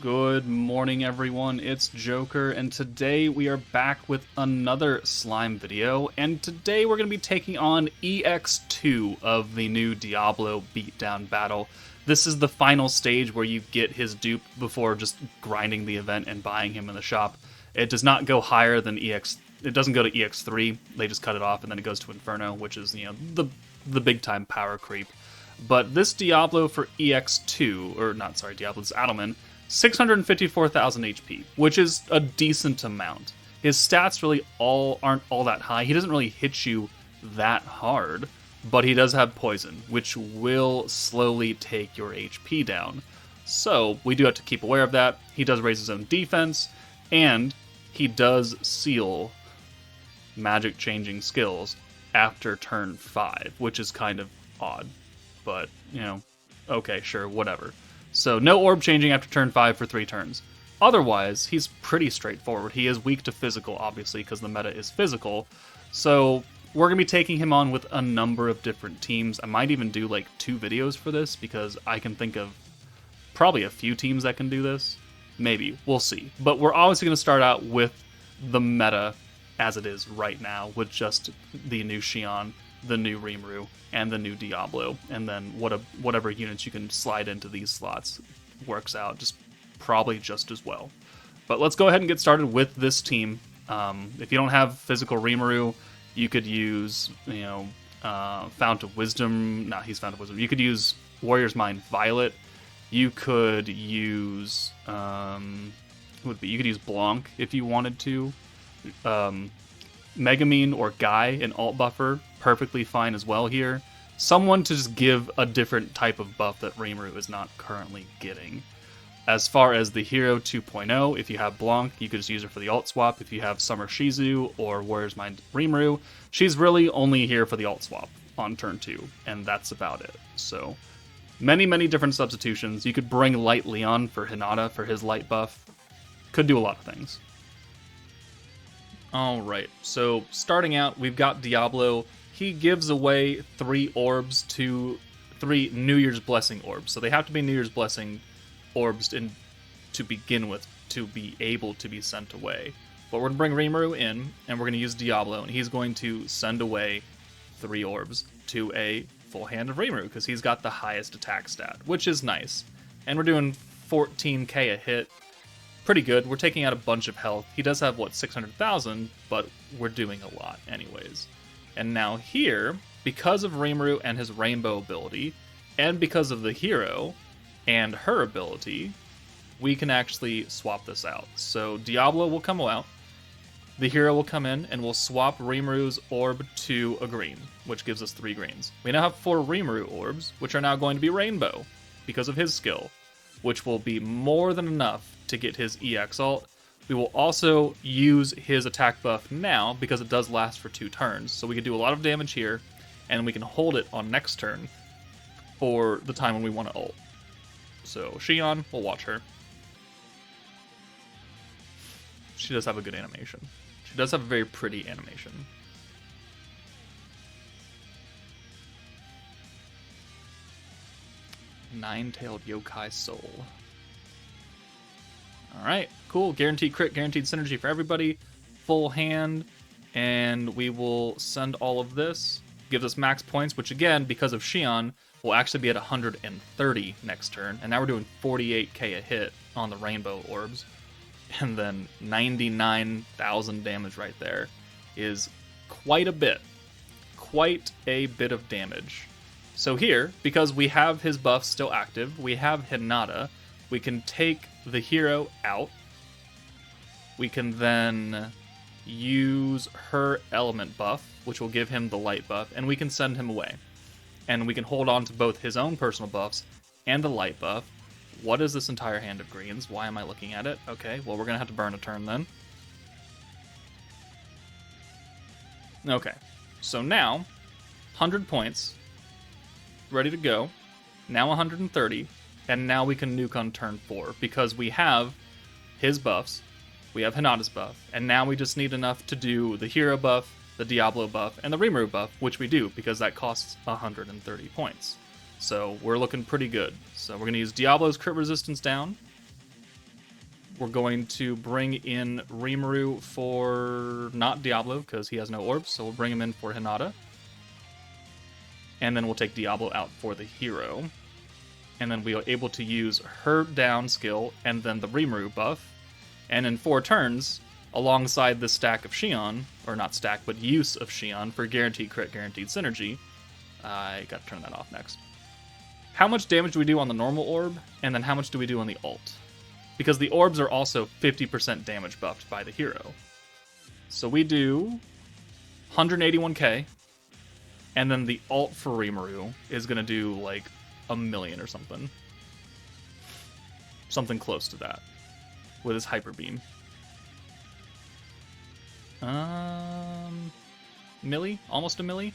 Good morning, everyone. It's Joker, and today we are back with another slime video. And today we're going to be taking on EX2 of the new Diablo Beatdown battle. This is the final stage where you get his dupe before just grinding the event and buying him in the shop. It does not go higher than EX. It doesn't go to EX3. They just cut it off, and then it goes to Inferno, which is the big time power creep. But this Diablo for EX2, or not, sorry, Diablo's Adelman. 654,000 HP, which is a decent amount. His stats really aren't all that high. He doesn't really hit you that hard, but he does have poison, which will slowly take your HP down. So we do have to keep aware of that. He does raise his own defense, and he does seal magic changing skills after turn 5, which is kind of odd, but okay, sure, whatever. So no orb changing after turn 5 for 3 turns. Otherwise, he's pretty straightforward. He is weak to physical, obviously, because the meta is physical. So we're going to be taking him on with a number of different teams. I might even do like 2 videos for this, because I can think of probably a few teams that can do this. Maybe. We'll see. But we're obviously going to start out with the meta as it is right now, with just the new Xion, the new Rimuru, and the new Diablo, and then whatever units you can slide into these slots works out just probably just as well. But let's go ahead and get started with this team. If you don't have physical Rimuru, you could use Fount of Wisdom. Nah, he's Fount of Wisdom. You could use Warrior's Mind Violet. You could use you could use Blanc if you wanted to. Megamine or Guy, an alt buffer, perfectly fine as well here. Someone to just give a different type of buff that Rimuru is not currently getting. As far as the Hero 2.0, if you have Blanc, you could just use her for the alt swap. If you have Summer Shizu or Warrior's Mind Rimuru, she's really only here for the alt swap on turn 2, and that's about it. So, many different substitutions. You could bring Light Leon for Hinata for his light buff. Could do a lot of things. Alright, so starting out, we've got Diablo. He gives away 3 orbs to 3 New Year's Blessing orbs. So they have to be New Year's Blessing orbs to begin with to be able to be sent away. But we're going to bring Rimuru in, and we're going to use Diablo, and he's going to send away 3 orbs to a full hand of Rimuru, because he's got the highest attack stat, which is nice. And we're doing 14k a hit. Pretty good. We're taking out a bunch of health. He does have, 600,000, but we're doing a lot anyways. And now here, because of Rimuru and his rainbow ability, and because of the hero and her ability, we can actually swap this out. So Diablo will come out, the hero will come in, and we'll swap Rimuru's orb to a green, which gives us 3 greens. We now have 4 Rimuru orbs, which are now going to be rainbow, because of his skill, which will be more than enough to get his EX ult. We will also use his attack buff now, because it does last for 2 turns, so we can do a lot of damage here, and we can hold it on next turn for the time when we want to ult. So Xion, we'll watch her. She does have a good animation. She does have a very pretty animation. Nine-tailed yokai soul. Alright, cool. Guaranteed crit, guaranteed synergy for everybody. Full hand. And we will send all of this. Gives us max points, which again, because of Xion, will actually be at 130 next turn. And now we're doing 48k a hit on the rainbow orbs. And then 99,000 damage right there is quite a bit. Quite a bit of damage. So here, because we have his buff still active, we have Hinata, we can take the hero out. We can then use her element buff, which will give him the light buff, and we can send him away. And we can hold on to both his own personal buffs and the light buff. What is this entire hand of greens? Why am I looking at it? Okay, well, we're going to have to burn a turn then. Okay, so now, 100 points, ready to go. Now 130, and now we can nuke on turn 4, because we have his buffs, we have Hinata's buff, and now we just need enough to do the hero buff, the Diablo buff, and the Rimuru buff, which we do, because that costs 130 points. So we're looking pretty good. So we're going to use Diablo's crit resistance down. we're going to bring in Rimuru for not Diablo, because he has no orbs, so we'll bring him in for Hinata. And then we'll take Diablo out for the hero. And then we are able to use her down skill, and then the Rimuru buff. And in 4 turns, alongside the stack of Xion, or not stack, but use of Xion for guaranteed crit, guaranteed synergy. I gotta turn that off next. How much damage do we do on the normal orb, and then how much do we do on the ult? Because the orbs are also 50% damage buffed by the hero. So we do 181k, and then the ult for Rimuru is gonna do like 1,000,000 or something. Something close to that. With his Hyper Beam. Milli? Almost a milli?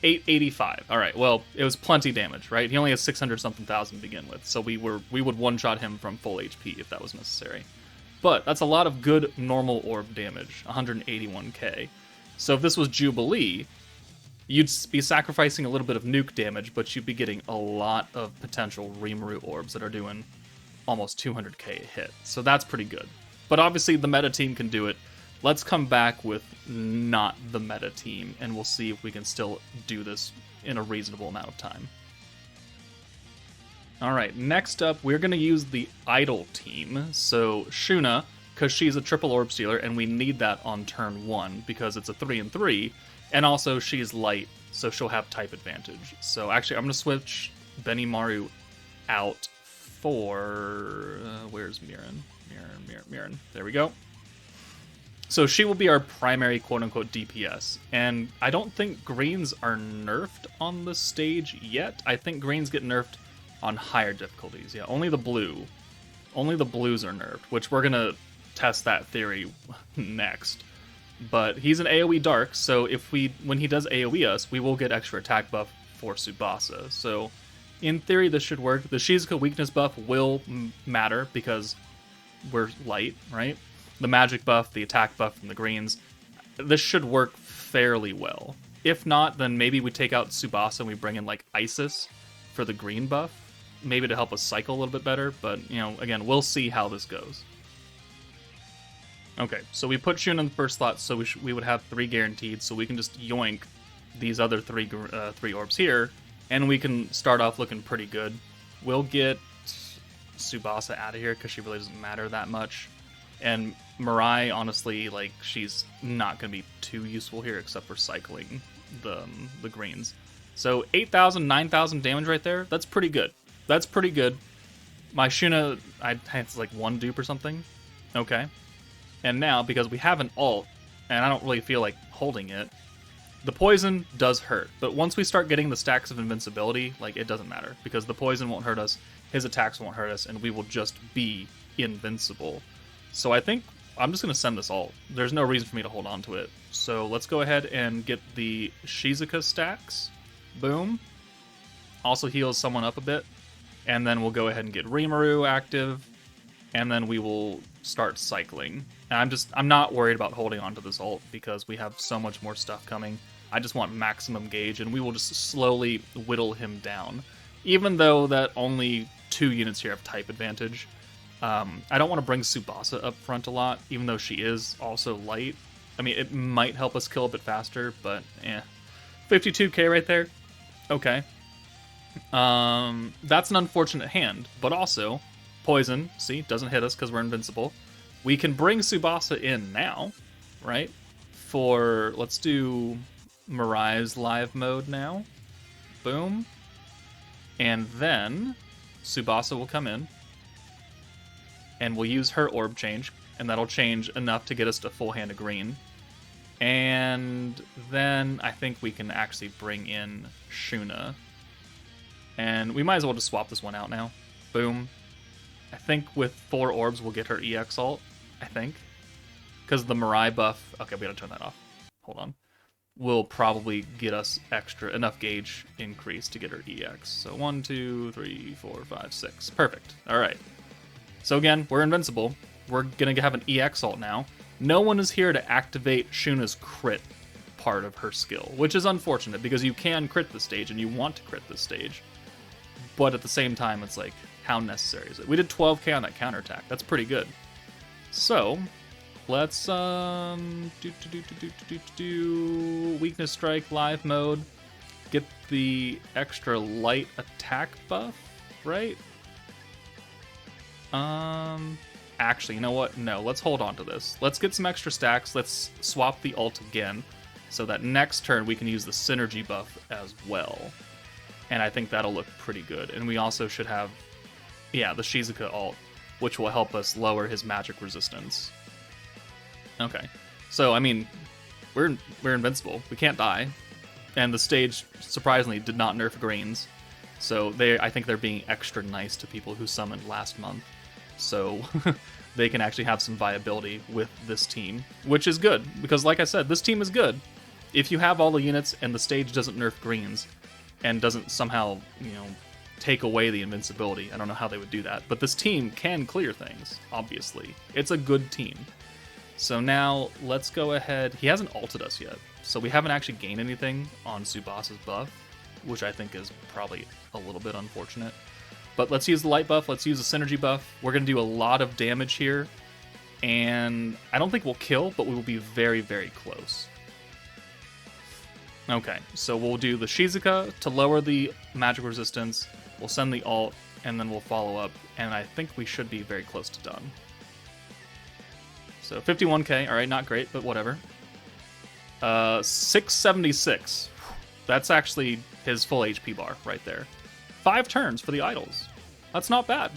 885. Alright, well, it was plenty damage, right? He only has 600-something thousand to begin with, so we would one-shot him from full HP if that was necessary. But that's a lot of good normal orb damage, 181k. So if this was Jubilee, you'd be sacrificing a little bit of nuke damage, but you'd be getting a lot of potential Rimuru orbs that are doing almost 200k a hit. So that's pretty good. But obviously the meta team can do it. Let's come back with not the meta team, and we'll see if we can still do this in a reasonable amount of time. Alright, next up, we're going to use the idle team. So Shuna, because she's a triple orb stealer, and we need that on turn 1, because it's a 3-3, and also she's light, so she'll have type advantage. So actually, I'm going to switch Benimaru out for... where's Mirren? Mirren. There we go. So she will be our primary quote-unquote DPS, and I don't think greens are nerfed on the stage yet. I think greens get nerfed on higher difficulties. Yeah, only the blues are nerfed, which we're gonna test that theory next. But he's an AoE dark, so when he does AoE us, we will get extra attack buff for Tsubasa. So in theory, this should work. The Shizuka weakness buff will matter because we're light, right? The magic buff, the attack buff from the greens, this should work fairly well. If not, then maybe we take out Tsubasa and we bring in like Isis for the green buff, maybe to help us cycle a little bit better, but you know, again, we'll see how this goes. Okay, so we put Shun in the first slot, so we would have 3 guaranteed, so we can just yoink these other 3 orbs here, and we can start off looking pretty good. We'll get Tsubasa out of here because she really doesn't matter that much. And Mirai, honestly, like, she's not going to be too useful here except for cycling the greens. So 8,000, 9,000 damage right there, that's pretty good. That's pretty good. My Shuna, it's like 1 dupe or something. Okay. And now, because we have an ult, and I don't really feel like holding it, the poison does hurt. But once we start getting the stacks of invincibility, like, it doesn't matter. Because the poison won't hurt us, his attacks won't hurt us, and we will just be invincible. So I think I'm just going to send this ult. There's no reason for me to hold on to it. So let's go ahead and get the Shizuka stacks. Boom. Also heals someone up a bit. And then we'll go ahead and get Rimuru active. And then we will start cycling. And I'm not worried about holding on to this ult because we have so much more stuff coming. I just want maximum gauge, and we will just slowly whittle him down. Even though that only 2 units here have type advantage. I don't want to bring Tsubasa up front a lot, even though she is also light. I mean, it might help us kill a bit faster, but 52k right there. Okay. That's an unfortunate hand, but also, poison, see, doesn't hit us because we're invincible. We can bring Tsubasa in now, right? Let's do Mirai's live mode now. Boom. And then Tsubasa will come in. And we'll use her orb change, and that'll change enough to get us to full hand of green. And then I think we can actually bring in Shuna. And we might as well just swap this one out now. Boom. I think with 4 orbs we'll get her EX ult, I think. Because the Mirai buff... Okay, we gotta turn that off. Hold on. Will probably get us enough gauge increase to get her EX. So 1, 2, 3, 4, 5, 6. Perfect. Alright. So again, we're invincible. We're going to have an EX ult now. No one is here to activate Shuna's crit part of her skill, which is unfortunate because you can crit this stage and you want to crit this stage. But at the same time, it's like, How necessary is it? We did 12k on that counterattack. That's pretty good. So, let's weakness strike, live mode. Get the extra light attack buff, right? Actually, you know what? No, let's hold on to this. Let's get some extra stacks. Let's swap the ult again, so that next turn we can use the synergy buff as well. And I think that'll look pretty good. And we also should have, yeah, the Shizuka ult, which will help us lower his magic resistance. Okay, so I mean, we're invincible. We can't die, and the stage surprisingly did not nerf greens. So I think they're being extra nice to people who summoned last month. So they can actually have some viability with this team, which is good, because like I said, this team is good. If you have all the units and the stage doesn't nerf greens and doesn't somehow, you know, take away the invincibility, I don't know how they would do that, but this team can clear things, obviously. It's a good team. So now let's go ahead. He hasn't ulted us yet, so we haven't actually gained anything on Tsubas's buff, which I think is probably a little bit unfortunate. But let's use the light buff, let's use the synergy buff. We're going to do a lot of damage here, and I don't think we'll kill, but we will be very, very close. Okay, so we'll do the Shizuka to lower the magic resistance, we'll send the ult, and then we'll follow up, and I think we should be very close to done. So 51k, alright, not great, but whatever. 676. That's actually his full HP bar right there. 5 turns for the idols. That's not bad.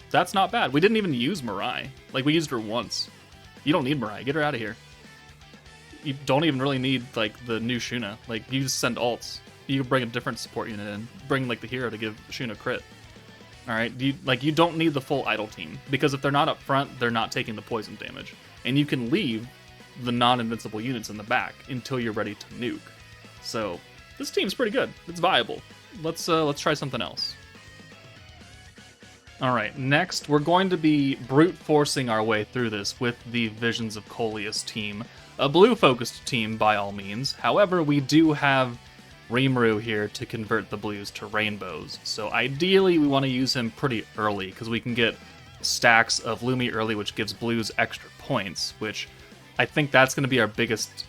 That's not bad. We didn't even use Mirai. Like, we used her once. You don't need Mirai. Get her out of here. You don't even really need, like, the new Shuna. Like, you just send ults. You can bring a different support unit in. Bring, like, the hero to give Shuna crit. Alright? You don't need the full idol team. Because if they're not up front, they're not taking the poison damage. And you can leave the non-invincible units in the back until you're ready to nuke. So, this team's pretty good. It's viable. Let's try something else. Alright, next we're going to be brute forcing our way through this with the Visions of Coleus team. A blue-focused team by all means. However, we do have Rimuru here to convert the blues to rainbows. So ideally we want to use him pretty early, because we can get stacks of Lumi early, which gives blues extra points, which I think that's going to be our biggest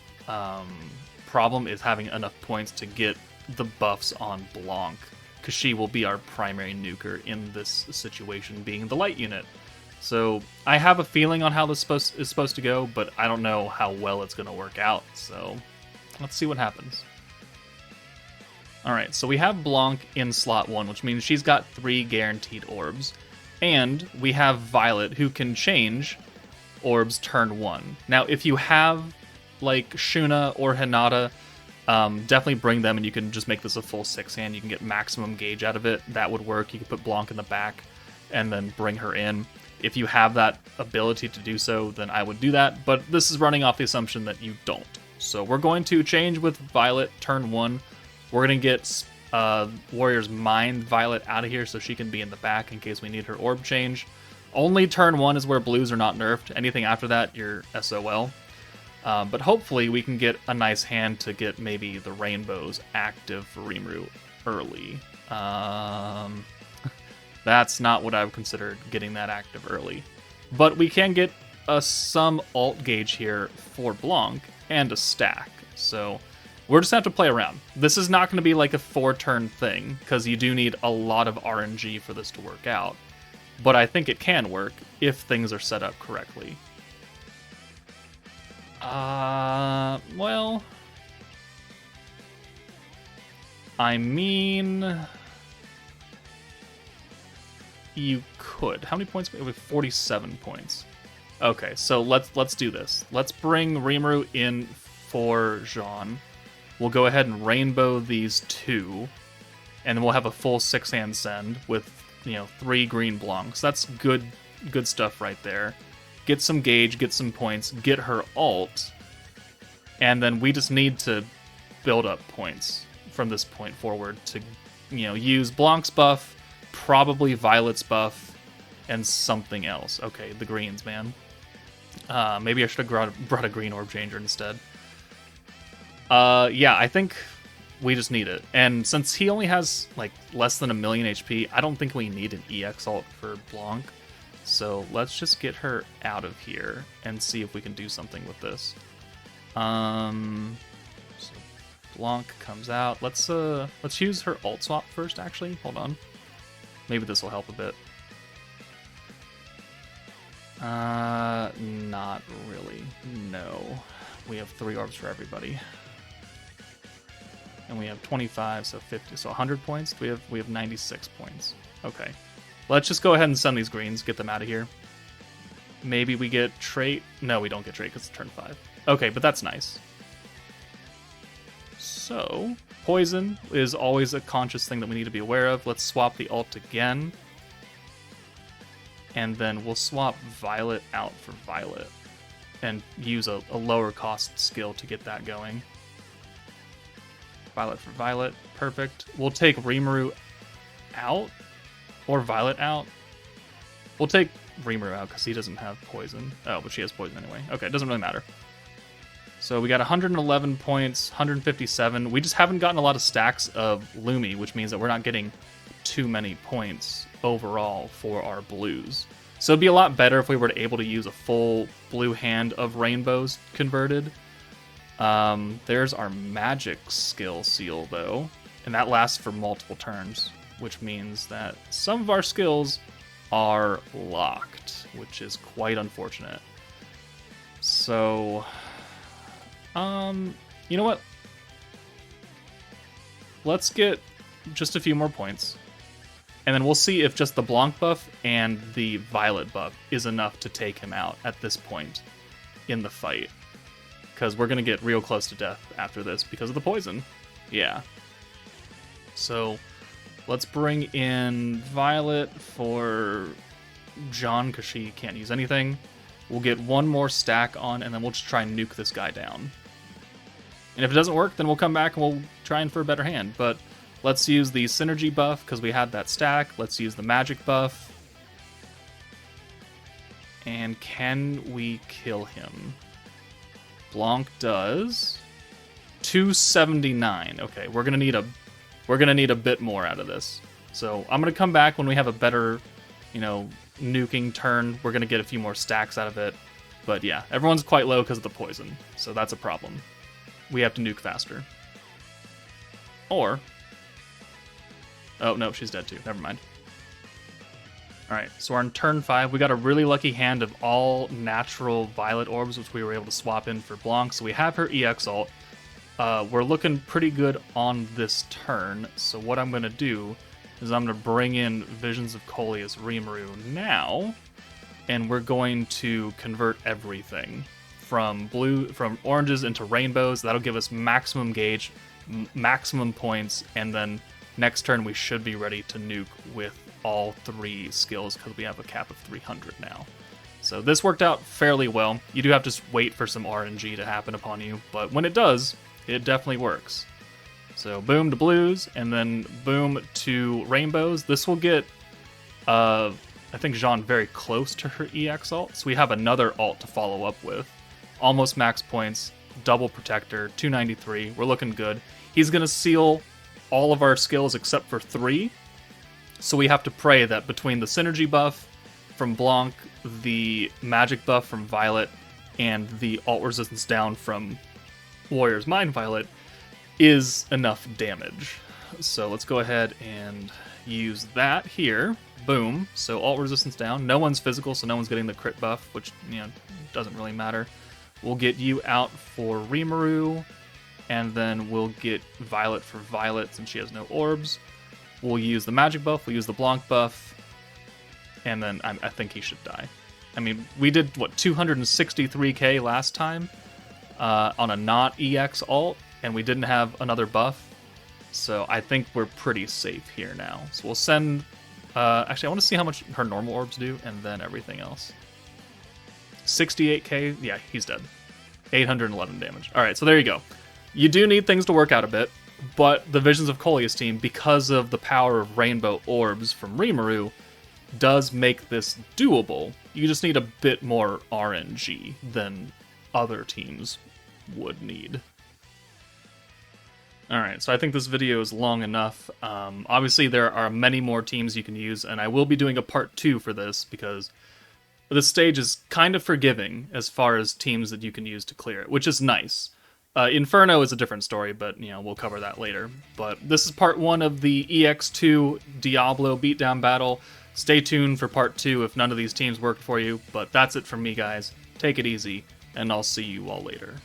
problem, is having enough points to get the buffs on Blanc, because she will be our primary nuker in this situation, being the light unit. So I have a feeling on how this is supposed to go, but I don't know how well it's going to work out, so let's see what happens. Alright, so we have Blanc in slot 1, which means she's got 3 guaranteed orbs, and we have Violet, who can change orbs turn 1. Now, if you have, like, Shuna or Hinata, definitely bring them, and you can just make this a full 6-hand. You can get maximum gauge out of it. That would work. You could put Blanc in the back and then bring her in. If you have that ability to do so, then I would do that, but this is running off the assumption that you don't. So we're going to change with Violet turn 1. We're going to get Warrior's Mind Violet out of here so she can be in the back in case we need her orb change. Only turn 1 is where blues are not nerfed. Anything after that, you're SOL. But hopefully we can get a nice hand to get maybe the rainbows active for Rimuru early. That's not what I would consider getting that active early. But we can get some ult gauge here for Blanc and a stack. So we're just going to have to play around. This is not going to be like a 4-turn thing, because you do need a lot of RNG for this to work out. But I think it can work if things are set up correctly. Well, I mean, you could. How many points? We have 47 points. Okay, so let's do this. Let's bring Rimuru in for Jean. We'll go ahead and rainbow these 2, and then we'll have a full 6-hand send with, 3 green Blancs. That's good stuff right there. Get some gauge, get some points, get her ult, and then we just need to build up points from this point forward to, use Blanc's buff, probably Violet's buff, and something else. Okay, the greens, man. Maybe I should have brought a green orb changer instead. Yeah, I think We just need it. And since he only has like less than 1,000,000 HP, I don't think we need an EX ult for Blanc. So let's just get her out of here and see if we can do something with this. So Blanc comes out. Let's use her ult swap first, actually. Hold on. Maybe this will help a bit. Not really. No. We have 3 orbs for everybody. And we have 25, so 50, so 100 points. We have 96 points. Okay. Let's just go ahead and send these greens, get them out of here. Maybe we get trait. No, we don't get trait because it's turn 5. Okay, but that's nice. So, poison is always a conscious thing that we need to be aware of. Let's swap the ult again. And then we'll swap Violet out for Violet. And use a lower cost skill to get that going. Violet for Violet. Perfect. We'll take Rimuru out. Or Violet out. We'll take Rimuru out because he doesn't have poison. Oh, but she has poison anyway. Okay, it doesn't really matter. So we got 111 points, 157. We just haven't gotten a lot of stacks of Lumi, which means that we're not getting too many points overall for our blues. So it'd be a lot better if we were able to use a full blue hand of rainbows converted. There's our magic skill seal, though, and that lasts for multiple turns, which means that some of our skills are locked, which is quite unfortunate. So, you know what? Let's get just a few more points, and then we'll see if just the Blanc buff and the Violet buff is enough to take him out at this point in the fight. Because we're going to get real close to death after this because of the poison. Yeah. So, let's bring in Violet for John, because she can't use anything. We'll get one more stack on, and then we'll just try and nuke this guy down. And if it doesn't work, then we'll come back and we'll try and for a better hand. But let's use the synergy buff, because we had that stack. Let's use the magic buff. And can we kill him? Blanc does 279. Okay, we're gonna need a bit more out of this. So I'm gonna come back when we have a better, nuking turn. We're gonna get a few more stacks out of it. But yeah, everyone's quite low because of the poison, so that's a problem. We have to nuke faster. Or, oh no, she's dead too. Never mind. All right, so we're on turn 5. We got a really lucky hand of all natural Violet orbs, which we were able to swap in for Blanc. So we have her EX ult. We're looking pretty good on this turn. So what I'm going to do is I'm going to bring in Visions of Coleus Rimuru now, and we're going to convert everything from oranges into rainbows. That'll give us maximum gauge, maximum points, and then next turn we should be ready to nuke with all 3 skills because we have a cap of 300 now. So this worked out fairly well. You do have to wait for some RNG to happen upon you, but when it does, it definitely works. So boom to blues, and then boom to rainbows. This will get, I think, Jean very close to her EX ult, so we have another ult to follow up with. Almost max points, double protector, 293. We're looking good. He's going to seal all of our skills except for 3. So we have to pray that between the synergy buff from Blanc, the magic buff from Violet, and the ult resistance down from Warrior's Mind Violet is enough damage. So let's go ahead and use that here. Boom. So ult resistance down. No one's physical, so no one's getting the crit buff, which, doesn't really matter. We'll get you out for Rimuru, and then we'll get Violet for Violet since she has no orbs. We'll use the magic buff, we'll use the Blanc buff, and then I think he should die. I mean, we did, 263k last time on a not EX ult, and we didn't have another buff, so I think we're pretty safe here now. So we'll send, actually I want to see how much her normal orbs do, and then everything else. 68k, yeah, he's dead. 811 damage. Alright, so there you go. You do need things to work out a bit, but the Visions of Coleus team, because of the power of rainbow orbs from Rimuru, does make this doable. You just need a bit more RNG than other teams would need. Alright, so I think this video is long enough. Obviously, there are many more teams you can use, and I will be doing a part 2 for this, because this stage is kind of forgiving as far as teams that you can use to clear it, which is nice. Inferno is a different story, but we'll cover that later. But this is part 1 of the EX2 Diablo beatdown battle. Stay tuned for part 2 if none of these teams worked for you, but that's it from me, guys. Take it easy, and I'll see you all later.